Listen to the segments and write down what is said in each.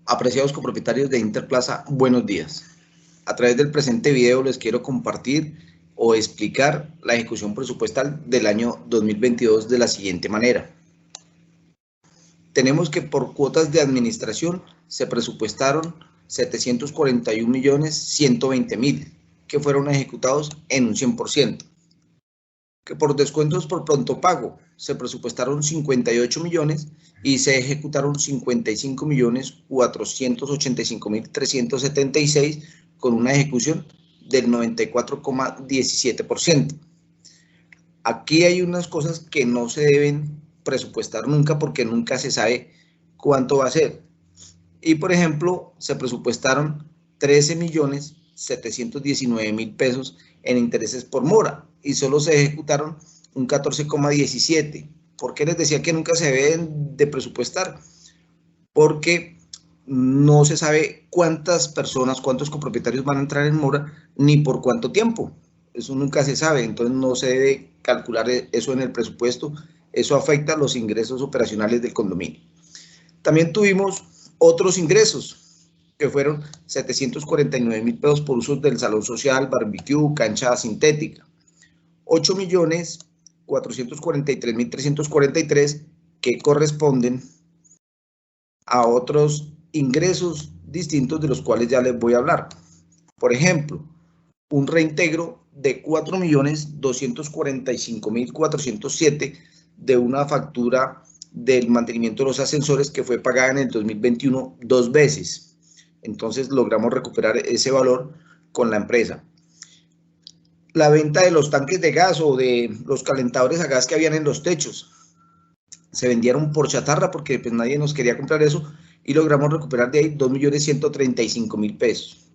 Apreciados copropietarios de Interplaza, buenos días. A través del presente video les quiero compartir o explicar la ejecución presupuestal del año 2022 de la siguiente manera. Tenemos que por cuotas de administración se presupuestaron 741.120.000 que fueron ejecutados en un 100%. Que por descuentos por pronto pago se presupuestaron 58 millones y se ejecutaron 55.485.376 con una ejecución del 94,17%. Aquí hay unas cosas que no se deben presupuestar nunca porque nunca se sabe cuánto va a ser. Y por ejemplo, se presupuestaron 13.719.000 pesos en intereses por mora y solo se ejecutaron un 14,17. ¿Por qué les decía que nunca se deben de presupuestar? Porque no se sabe cuántas personas, cuántos copropietarios van a entrar en mora, ni por cuánto tiempo. Eso nunca se sabe, entonces no se debe calcular eso en el presupuesto. Eso afecta los ingresos operacionales del condominio. También tuvimos otros ingresos, que fueron 749.000 pesos por usos del salón social, barbecue, cancha sintética. 8.443.343 que corresponden a otros ingresos distintos de los cuales ya les voy a hablar. Por ejemplo, un reintegro de 4.245.407 de una factura del mantenimiento de los ascensores que fue pagada en el 2021 2 veces. Entonces logramos recuperar ese valor con la empresa. La venta de los tanques de gas o de los calentadores a gas que habían en los techos. Se vendieron por chatarra porque pues nadie nos quería comprar eso y logramos recuperar de ahí 2.135.000 pesos.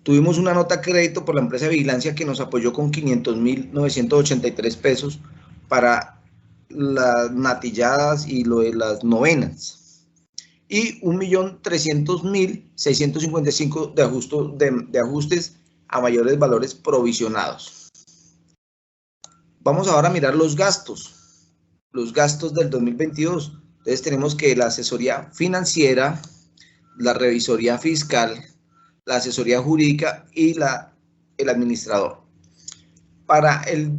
Tuvimos una nota de crédito por la empresa de vigilancia que nos apoyó con 500.983 pesos para las natilladas y lo de las novenas. Y 1.300.655 de ajustes a mayores valores provisionados. Vamos ahora a mirar los gastos del 2022. Entonces tenemos que la asesoría financiera, la revisoría fiscal, la asesoría jurídica y el administrador. Para el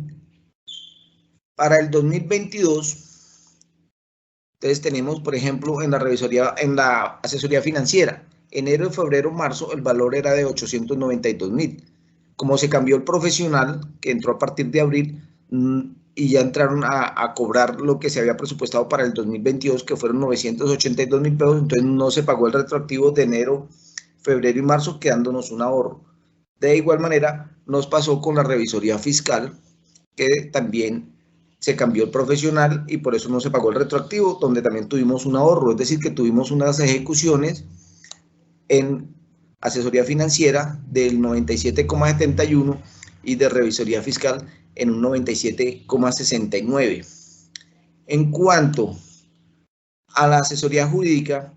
2022, entonces tenemos, por ejemplo, en la asesoría financiera, enero, febrero, marzo, el valor era de 892.000. Como se cambió el profesional, que entró a partir de abril, y ya entraron a cobrar lo que se había presupuestado para el 2022, que fueron 982.000 pesos, entonces no se pagó el retroactivo de enero, febrero y marzo, quedándonos un ahorro. De igual manera, nos pasó con la revisoría fiscal, que también se cambió el profesional y por eso no se pagó el retroactivo, donde también tuvimos un ahorro, es decir, que tuvimos unas ejecuciones en asesoría financiera del 97,71 y de revisoría fiscal en un 97,69. En cuanto a la asesoría jurídica,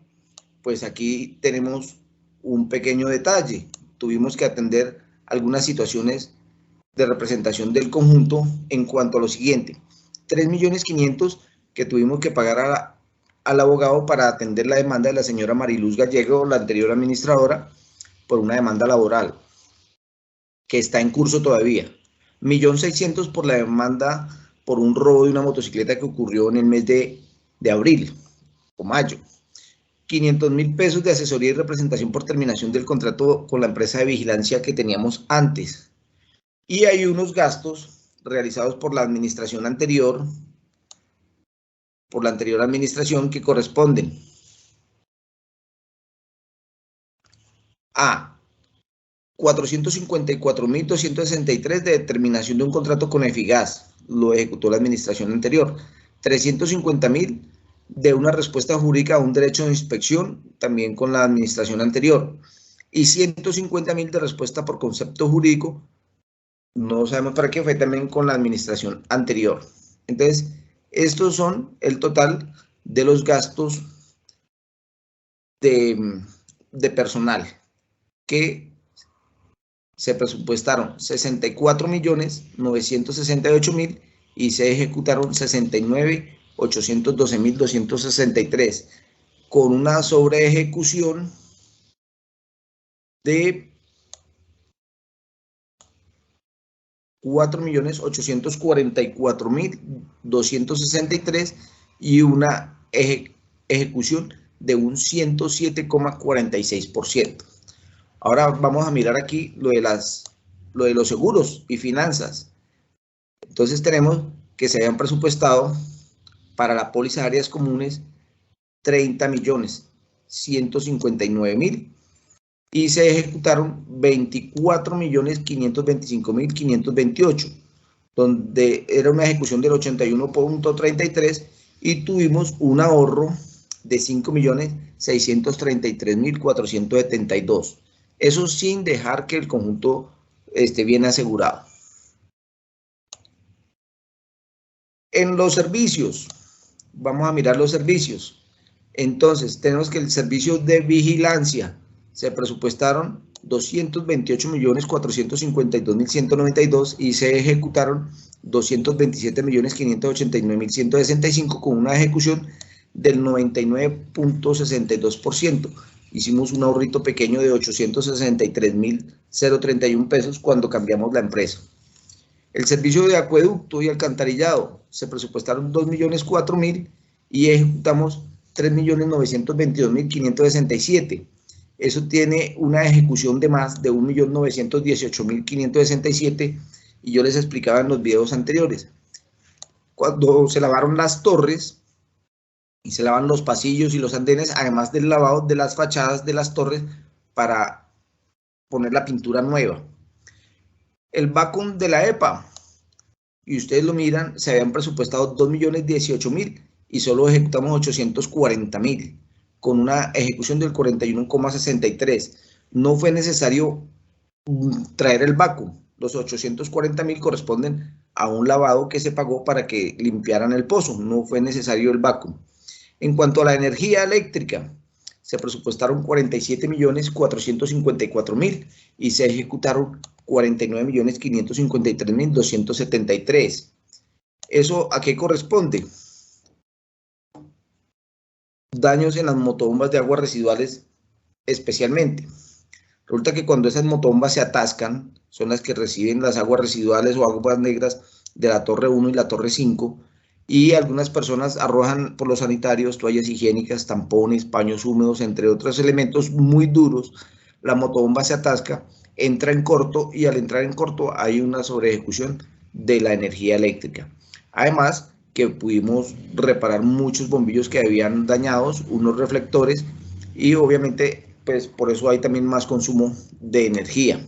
pues aquí tenemos un pequeño detalle. Tuvimos que atender algunas situaciones de representación del conjunto en cuanto a lo siguiente. 3.500.000 que tuvimos que pagar al abogado para atender la demanda de la señora Mariluz Gallego, la anterior administradora, por una demanda laboral que está en curso todavía. 1.600.000 por la demanda por un robo de una motocicleta que ocurrió en el mes de abril o mayo. 500.000 pesos de asesoría y representación por terminación del contrato con la empresa de vigilancia que teníamos antes. Y hay unos gastos realizados por la administración anterior, que corresponden a 454.263 de determinación de un contrato con Efigas, lo ejecutó la administración anterior. 350.000 de una respuesta jurídica a un derecho de inspección, también con la administración anterior. Y 150.000 de respuesta por concepto jurídico, no sabemos para qué, fue también con la administración anterior. Entonces, estos son el total de los gastos de personal que se presupuestaron 64.968.000 y se ejecutaron 69.812.263 con una sobre ejecución de 4.844.263 y una ejecución de un 107,46%. Ahora vamos a mirar aquí lo de los seguros y finanzas. Entonces tenemos que se habían presupuestado para la póliza de áreas comunes 30.159.000 y se ejecutaron 24.525.528, donde era una ejecución del 81.33 y tuvimos un ahorro de 5.633.472. Eso sin dejar que el conjunto esté bien asegurado. En los servicios, vamos a mirar los servicios. Entonces, tenemos que el servicio de vigilancia se presupuestaron 228.452.192 y se ejecutaron 227.589.165 con una ejecución del 99.62%. Hicimos un ahorrito pequeño de 863.031 pesos cuando cambiamos la empresa. El servicio de acueducto y alcantarillado se presupuestaron 2.004.000 y ejecutamos 3.922.567. Eso tiene una ejecución de más de 1.918.567 y yo les explicaba en los videos anteriores. Cuando se lavaron las torres y se lavan los pasillos y los andenes, además del lavado de las fachadas de las torres para poner la pintura nueva. El vacuum de la EPA, y ustedes lo miran, se habían presupuestado 2.018.000 y solo ejecutamos 840.000, con una ejecución del 41,63. No fue necesario traer el vacuum. Los 840.000 corresponden a un lavado que se pagó para que limpiaran el pozo. No fue necesario el vacuum. En cuanto a la energía eléctrica, se presupuestaron 47.454.000 y se ejecutaron 49.553.273. ¿Eso a qué corresponde? Daños en las motobombas de aguas residuales especialmente. Resulta que cuando esas motobombas se atascan, son las que reciben las aguas residuales o aguas negras de la torre 1 y la torre 5, y algunas personas arrojan por los sanitarios toallas higiénicas, tampones, paños húmedos, entre otros elementos muy duros. La motobomba se atasca, entra en corto y al entrar en corto hay una sobreejecución de la energía eléctrica. Además que pudimos reparar muchos bombillos que habían dañados, unos reflectores y obviamente pues por eso hay también más consumo de energía.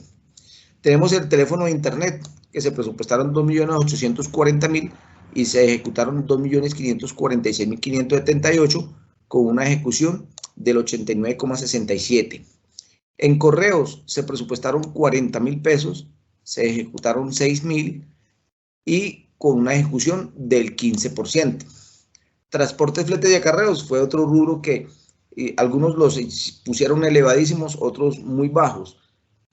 Tenemos el teléfono de internet que se presupuestaron 2.840.000 y se ejecutaron 2.546.578 con una ejecución del 89,67. En correos se presupuestaron 40.000 pesos, se ejecutaron 6.000 y con una ejecución del 15%. Transporte, flete y acarreos fue otro rubro que algunos los pusieron elevadísimos, otros muy bajos.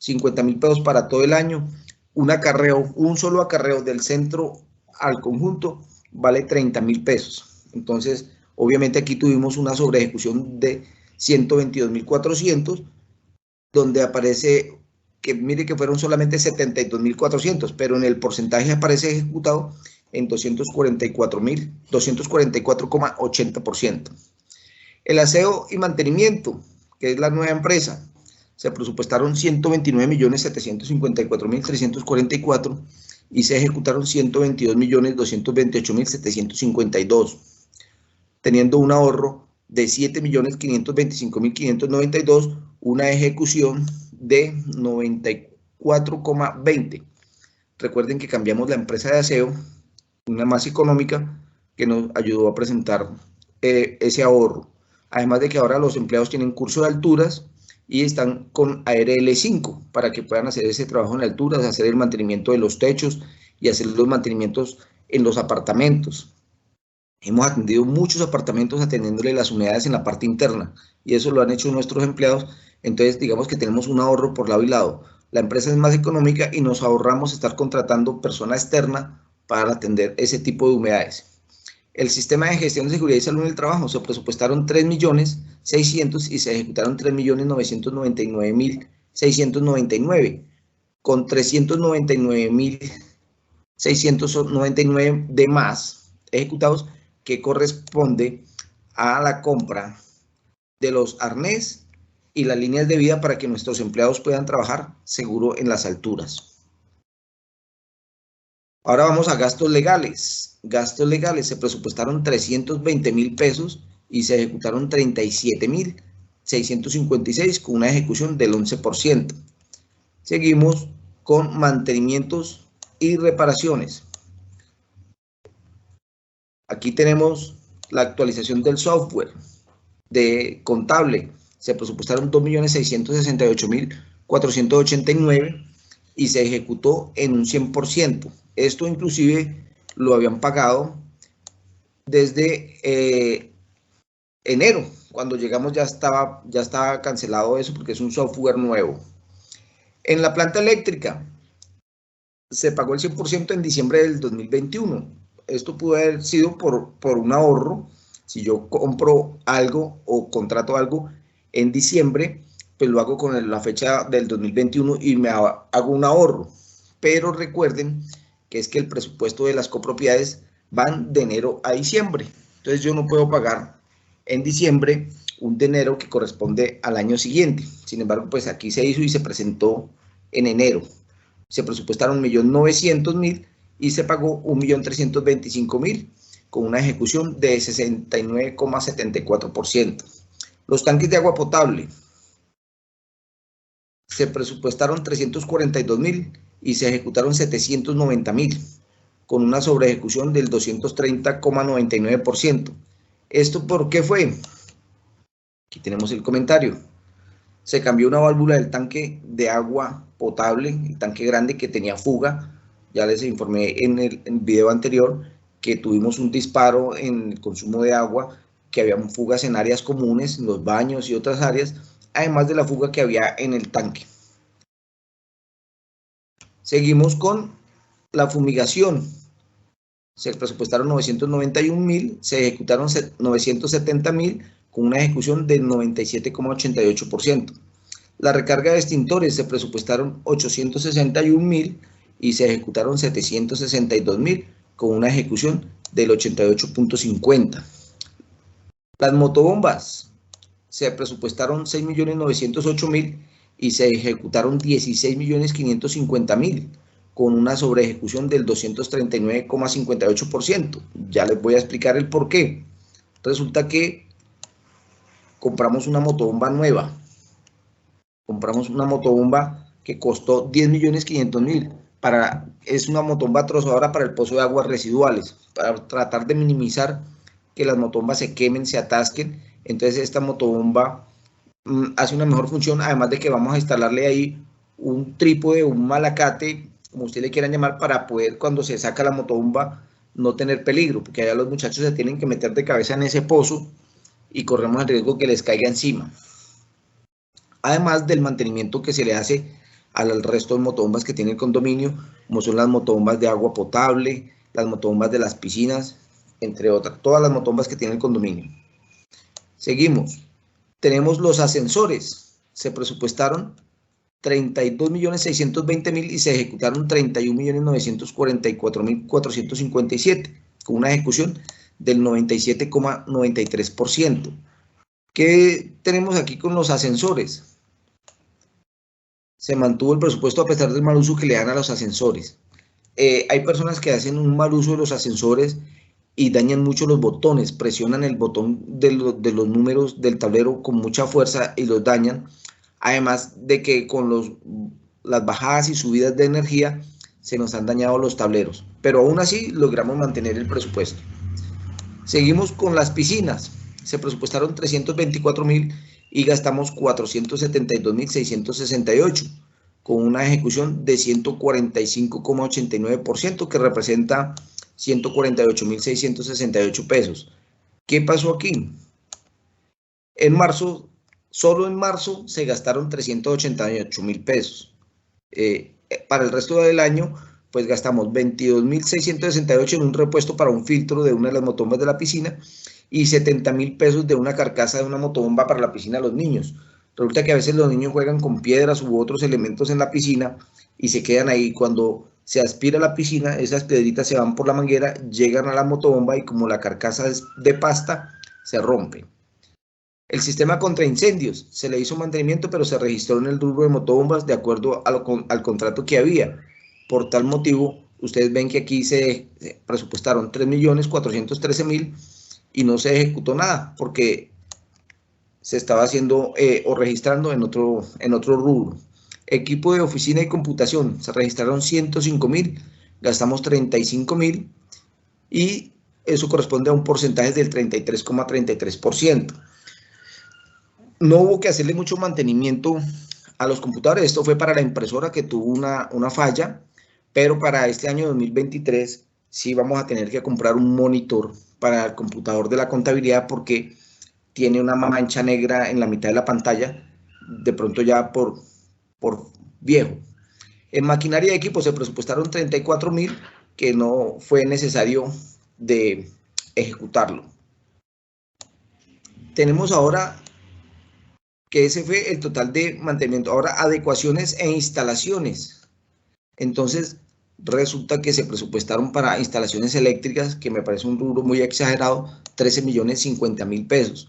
50.000 pesos para todo el año. Un acarreo, un solo acarreo del centro al conjunto vale 30.000 pesos. Entonces, obviamente aquí tuvimos una sobreejecución de 122.400, donde aparece que mire que fueron solamente 72.400, pero en el porcentaje aparece ejecutado en 244,80%. El aseo y mantenimiento, que es la nueva empresa, se presupuestaron 129.754.344 y se ejecutaron 122.228.752, teniendo un ahorro de 7.525.592, una ejecución de 94,20. Recuerden que cambiamos la empresa de aseo, una más económica, que nos ayudó a presentar ese ahorro. Además de que ahora los empleados tienen curso de alturas y están con ARL5 para que puedan hacer ese trabajo en alturas, hacer el mantenimiento de los techos y hacer los mantenimientos en los apartamentos. Hemos atendido muchos apartamentos atendiéndole las humedades en la parte interna y eso lo han hecho nuestros empleados. Entonces, digamos que tenemos un ahorro por lado y lado. La empresa es más económica y nos ahorramos estar contratando persona externa para atender ese tipo de humedades. El sistema de gestión de seguridad y salud en el trabajo se presupuestaron 3.600.000 y se ejecutaron 3.999.000 399.699, con 399.699 de más ejecutados, que corresponde a la compra de los arnés y las líneas de vida para que nuestros empleados puedan trabajar seguro en las alturas. Ahora vamos a gastos legales. Gastos legales se presupuestaron 320.000 pesos y se ejecutaron 37.656 con una ejecución del 11%. Seguimos con mantenimientos y reparaciones. Aquí tenemos la actualización del software de contable. Se presupuestaron 2.668.489 y se ejecutó en un 100%. Esto inclusive lo habían pagado desde enero. Cuando llegamos ya estaba cancelado eso porque es un software nuevo. En la planta eléctrica se pagó el 100% en diciembre del 2021. Esto pudo haber sido por un ahorro. Si yo compro algo o contrato algo en diciembre, pues lo hago con la fecha del 2021 y me hago un ahorro. Pero recuerden que es que el presupuesto de las copropiedades van de enero a diciembre. Entonces yo no puedo pagar en diciembre un dinero que corresponde al año siguiente. Sin embargo, pues aquí se hizo y se presentó en enero. Se presupuestaron 1.900.000 y se pagó 1.325.000 con una ejecución de 69,74%. Los tanques de agua potable se presupuestaron 342.000 y se ejecutaron 790.000 con una sobreejecución del 230,99%. ¿Esto por qué fue? Aquí tenemos el comentario. Se cambió una válvula del tanque de agua potable, el tanque grande que tenía fuga. Ya les informé en el video anterior que tuvimos un disparo en el consumo de agua, que había fugas en áreas comunes, en los baños y otras áreas, además de la fuga que había en el tanque. Seguimos con la fumigación. Se presupuestaron 991.000, se ejecutaron 970.000 con una ejecución del 97,88%. La recarga de extintores se presupuestaron 861.000 y se ejecutaron 762.000 con una ejecución del 88,50%. Las motobombas se presupuestaron 6.908.000 y se ejecutaron 16.550.000 con una sobreejecución del 239,58%. Ya les voy a explicar el por qué. Resulta que compramos una motobomba nueva. Compramos una motobomba que costó 10.500.000. Es una motobomba trozadora para el pozo de aguas residuales, para tratar de minimizar que las motobombas se quemen, se atasquen. Entonces esta motobomba hace una mejor función, además de que vamos a instalarle ahí un trípode, un malacate, como ustedes le quieran llamar, para poder cuando se saca la motobomba no tener peligro, porque allá los muchachos se tienen que meter de cabeza en ese pozo y corremos el riesgo que les caiga encima. Además del mantenimiento que se le hace al resto de motobombas que tiene el condominio, como son las motobombas de agua potable, las motobombas de las piscinas, entre otras, todas las motobombas que tiene el condominio. Seguimos. Tenemos los ascensores. Se presupuestaron 32.620.000 y se ejecutaron 31.944.457 con una ejecución del 97,93%. ¿Qué tenemos aquí con los ascensores? Se mantuvo el presupuesto a pesar del mal uso que le dan a los ascensores. Hay personas que hacen un mal uso de los ascensores y dañan mucho los botones, presionan el botón de los números del tablero con mucha fuerza y los dañan. Además de que con las bajadas y subidas de energía se nos han dañado los tableros, pero aún así logramos mantener el presupuesto. Seguimos con las piscinas. Se presupuestaron 324.000 y gastamos 472.668 con una ejecución de 145,89%, que representa 148.668 pesos. ¿Qué pasó aquí? En marzo, solo en marzo se gastaron 388.000 pesos. Para el resto del año, pues gastamos 22.668 en un repuesto para un filtro de una de las motobombas de la piscina y 70.000 pesos de una carcasa de una motobomba para la piscina de los niños. Resulta que a veces los niños juegan con piedras u otros elementos en la piscina y se quedan ahí. Cuando se aspira la piscina, esas piedritas se van por la manguera, llegan a la motobomba y como la carcasa es de pasta, se rompe. El sistema contra incendios, se le hizo mantenimiento, pero se registró en el rubro de motobombas de acuerdo al contrato que había. Por tal motivo, ustedes ven que aquí se presupuestaron 3.413.000 y no se ejecutó nada, porque se estaba haciendo o registrando en otro rubro. Equipo de oficina y computación, se registraron 105.000, gastamos 35.000 y eso corresponde a un porcentaje del 33,33%. No hubo que hacerle mucho mantenimiento a los computadores. Esto fue para la impresora que tuvo una falla, pero para este año 2023 sí vamos a tener que comprar un monitor para el computador de la contabilidad porque tiene una mancha negra en la mitad de la pantalla, de pronto ya por viejo. En maquinaria de equipo se presupuestaron 34.000, que no fue necesario de ejecutarlo. Tenemos ahora que ese fue el total de mantenimiento. Ahora, adecuaciones e instalaciones. Entonces, resulta que se presupuestaron para instalaciones eléctricas, que me parece un rubro muy exagerado, 13.050.000 pesos.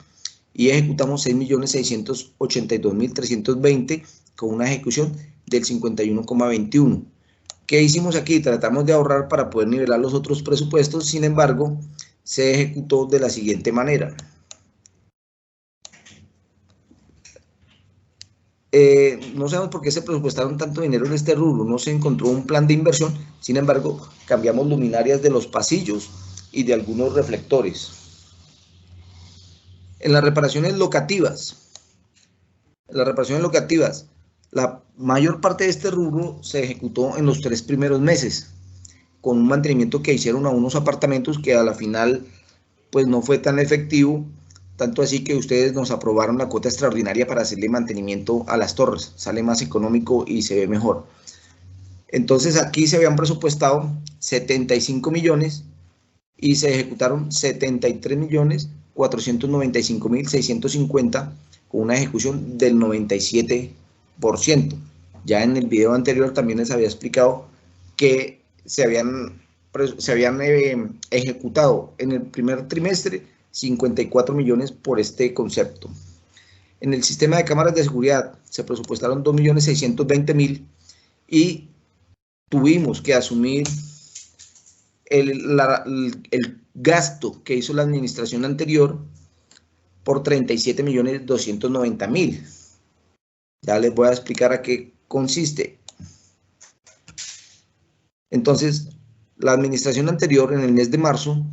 Y ejecutamos 6.682.320 con una ejecución del 51,21. ¿Qué hicimos aquí? Tratamos de ahorrar para poder nivelar los otros presupuestos, sin embargo, se ejecutó de la siguiente manera. No sabemos por qué se presupuestaron tanto dinero en este rubro, no se encontró un plan de inversión, sin embargo, cambiamos luminarias de los pasillos y de algunos reflectores. En las reparaciones locativas, la mayor parte de este rubro se ejecutó en los 3 primeros meses, con un mantenimiento que hicieron a unos apartamentos que a la final pues no fue tan efectivo, tanto así que ustedes nos aprobaron la cuota extraordinaria para hacerle mantenimiento a las torres, sale más económico y se ve mejor. Entonces aquí se habían presupuestado 75 millones y se ejecutaron 73.495.650 con una ejecución del 97%. Ya en el video anterior también les había explicado que se habían ejecutado en el primer trimestre 54 millones por este concepto. En el sistema de cámaras de seguridad se presupuestaron 2.620.000 y tuvimos que asumir el gasto que hizo la administración anterior por 37.290.000. Ya les voy a explicar a qué consiste. Entonces, la administración anterior, en el mes de marzo,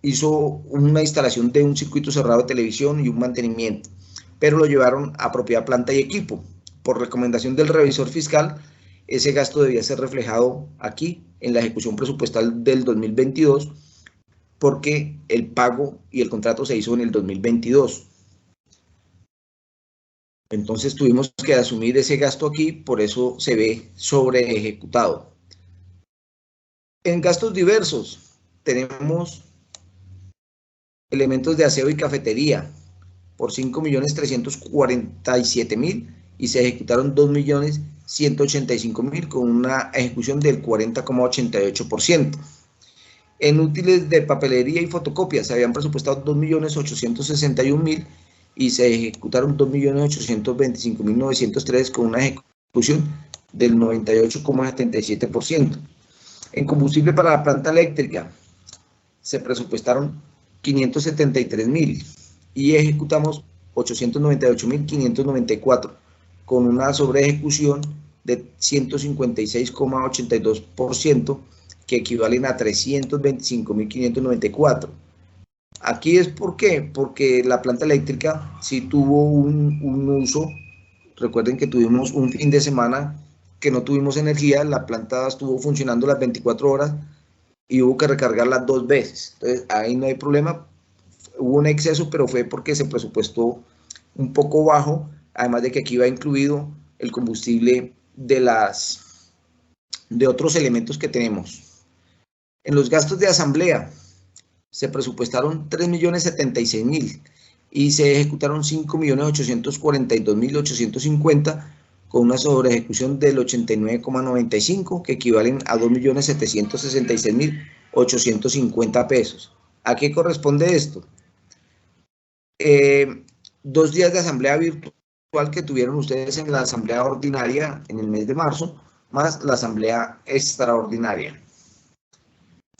hizo una instalación de un circuito cerrado de televisión y un mantenimiento, pero lo llevaron a propiedad, planta y equipo. Por recomendación del revisor fiscal, ese gasto debía ser reflejado aquí en la ejecución presupuestal del 2022, porque el pago y el contrato se hizo en el 2022. Entonces tuvimos que asumir ese gasto aquí, por eso se ve sobre ejecutado. En gastos diversos tenemos elementos de aseo y cafetería por 5.347.000 y se ejecutaron 2.185.000 con una ejecución del 40,88%. En útiles de papelería y fotocopia se habían presupuestado 2.861.000 y se ejecutaron 2.825.903 con una ejecución del 98,77%. En combustible para la planta eléctrica se presupuestaron 573.000 y ejecutamos 898.594 con una sobreejecución de 156,82%, que equivalen a 325.594. Aquí es ¿por qué? Porque la planta eléctrica sí tuvo un uso. Recuerden que tuvimos un fin de semana que no tuvimos energía, la planta estuvo funcionando las 24 horas y hubo que recargarla 2 veces. Entonces ahí no hay problema, hubo un exceso, pero fue porque se presupuestó un poco bajo, además de que aquí va incluido el combustible de otros elementos que tenemos. En los gastos de asamblea se presupuestaron 3.076.000 y se ejecutaron 5.842.850 con una sobre ejecución del 89,95, que equivalen a 2.766.850 pesos. ¿A qué corresponde esto? 2 días de asamblea virtual que tuvieron ustedes en la asamblea ordinaria en el mes de marzo, más la asamblea extraordinaria.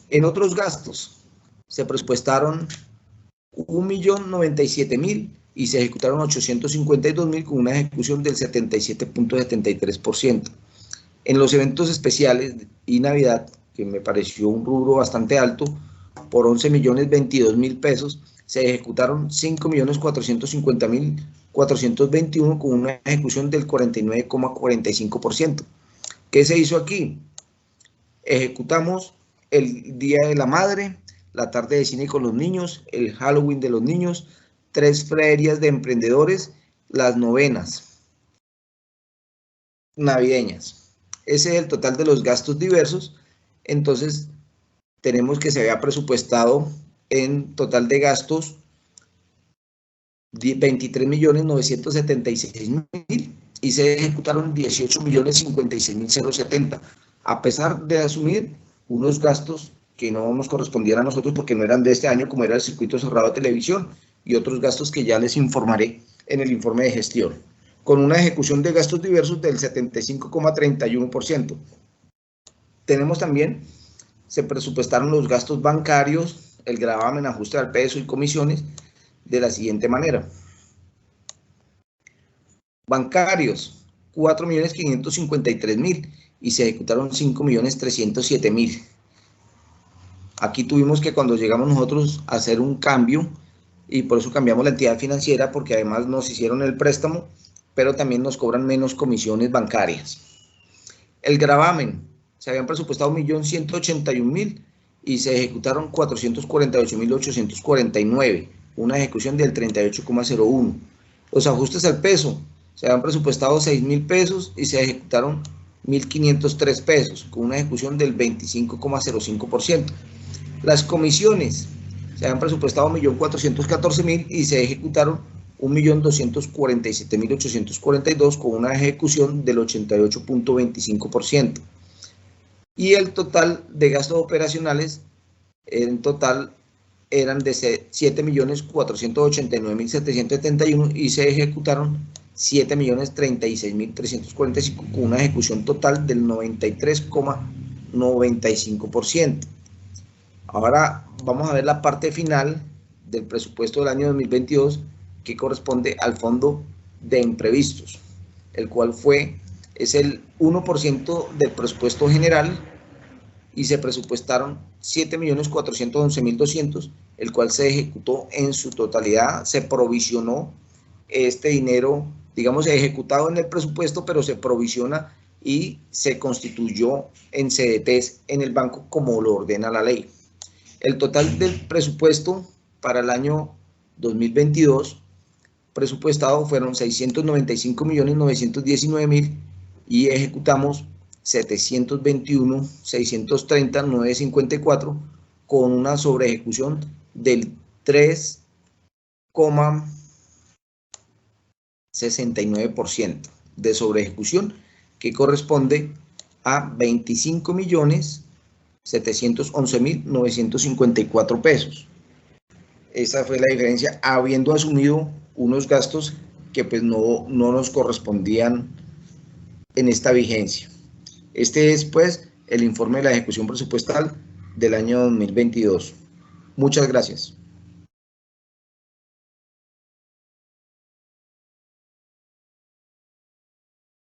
En otros gastos, se presupuestaron 1.097.000 y se ejecutaron 852.000 con una ejecución del 77.73%. En los eventos especiales y Navidad, que me pareció un rubro bastante alto, por 11.022.000 pesos, se ejecutaron 5.450.421 con una ejecución del 49,45%. ¿Qué se hizo aquí? Ejecutamos el Día de la Madre, la tarde de cine con los niños, el Halloween de los niños, 3 ferias de emprendedores, las novenas navideñas. Ese es el total de los gastos diversos. Entonces, tenemos que se había presupuestado en total de gastos 23.976.000 y se ejecutaron 18.056.070, a pesar de asumir unos gastos que no nos correspondían a nosotros porque no eran de este año, como era el circuito cerrado de televisión, y otros gastos que ya les informaré en el informe de gestión, con una ejecución de gastos diversos del 75,31%. Tenemos también, se presupuestaron los gastos bancarios, el gravamen, ajuste al peso y comisiones de la siguiente manera. Bancarios, 4.553.000 y se ejecutaron 5.307.000. Aquí tuvimos que, cuando llegamos nosotros, a hacer un cambio y por eso cambiamos la entidad financiera, porque además nos hicieron el préstamo, pero también nos cobran menos comisiones bancarias. El gravamen, se habían presupuestado 1.181.000 y se ejecutaron 448.849, una ejecución del 38,01. Los ajustes al peso, se habían presupuestado 6.000 pesos y se ejecutaron 1.503 pesos, con una ejecución del 25,05%. Las comisiones, se habían presupuestado 1.414.000 y se ejecutaron 1.247.842 con una ejecución del 88,25%. Y el total de gastos operacionales, en total, eran de 7.489.771 y se ejecutaron 7.036.345 con una ejecución total del 93,95%. Ahora vamos a ver la parte final del presupuesto del año 2022, que corresponde al fondo de imprevistos, el cual es el 1% del presupuesto general y se presupuestaron 7.411.200, el cual se ejecutó en su totalidad. Se provisionó este dinero, digamos, ejecutado en el presupuesto, pero se provisiona y se constituyó en CDTs en el banco como lo ordena la ley. El total del presupuesto para el año 2022 presupuestado fueron 695.919.000 y ejecutamos 721.630.954 con una sobreejecución del 3,69% de sobreejecución, que corresponde a 25.711.954 pesos. Esa fue la diferencia, habiendo asumido unos gastos que pues no nos correspondían en esta vigencia. Este es pues el informe de la ejecución presupuestal del año 2022. Muchas gracias.